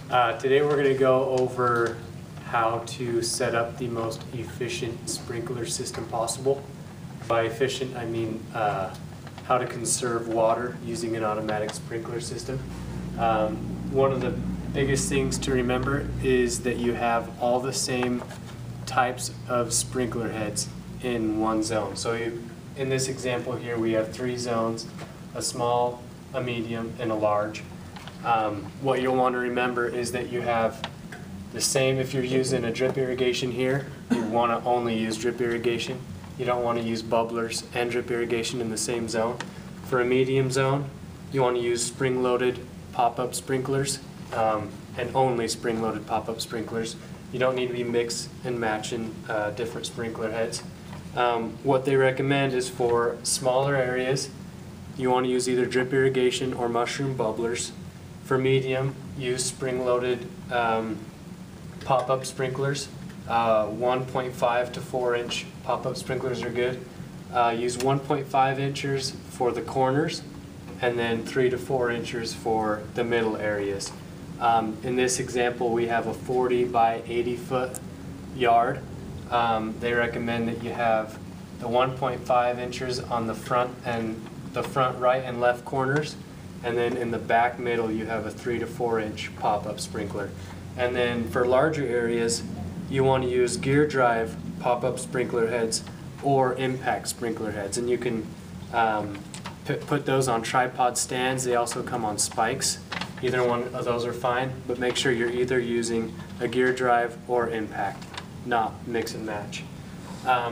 Today we're going to go over how to set up the most efficient sprinkler system possible. By efficient, I mean how to conserve water using an automatic sprinkler system. One of the biggest things to remember is that you have all the same types of sprinkler heads in one zone. So in this example here we have 3 zones, a small, a medium, and a large. What you'll want to remember is that you have the same. If you're using a drip irrigation here, you want to only use drip irrigation. You don't want to use bubblers and drip irrigation in the same zone. For a medium zone, you want to use spring-loaded pop-up sprinklers and only spring-loaded pop-up sprinklers. You don't need to be mix and matching different sprinkler heads. What they recommend is for smaller areas, you want to use either drip irrigation or mushroom bubblers. For medium, use spring-loaded pop-up sprinklers. 1.5 to 4 inch pop-up sprinklers are good. Use 1.5 inches for the corners and then 3 to 4 inches for the middle areas. In this example, we have a 40 by 80 foot yard. They recommend that you have the 1.5 inches on the front and the front right and left corners, and then in the back middle you have a 3 to 4 inch pop-up sprinkler. And then for larger areas you want to use gear drive pop-up sprinkler heads or impact sprinkler heads, and you can put those on tripod stands. They also come on spikes. Either one of those are fine, but make sure you're either using a gear drive or impact, not mix and match.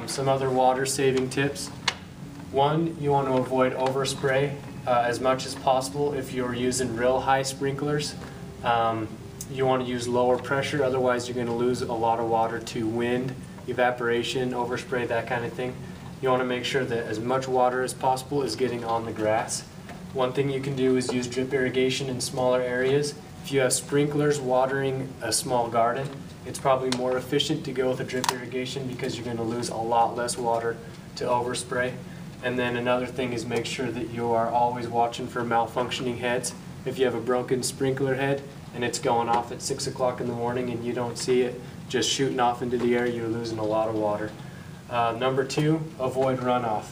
Some other water saving tips. One, you want to avoid overspray as much as possible. If you're using real high sprinklers, you want to use lower pressure, otherwise you're going to lose a lot of water to wind, evaporation, overspray, that kind of thing. You want to make sure that as much water as possible is getting on the grass. One thing you can do is use drip irrigation in smaller areas. If you have sprinklers watering a small garden, it's probably more efficient to go with a drip irrigation because you're going to lose a lot less water to overspray. And then another thing is make sure that you are always watching for malfunctioning heads. If you have a broken sprinkler head and it's going off at 6 o'clock in the morning and you don't see it just shooting off into the air, you're losing a lot of water. Number 2, avoid runoff.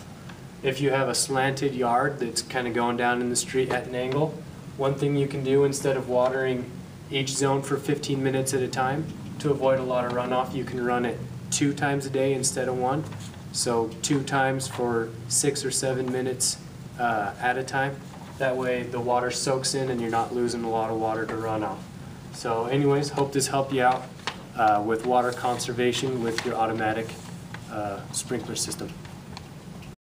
If you have a slanted yard that's kind of going down in the street at an angle, one thing you can do instead of watering each zone for 15 minutes at a time, to avoid a lot of runoff, you can run it 2 times a day instead of 1. So 2 times for 6 or 7 minutes at a time. That way the water soaks in and you're not losing a lot of water to runoff. So anyways, hope this helped you out with water conservation with your automatic sprinkler system.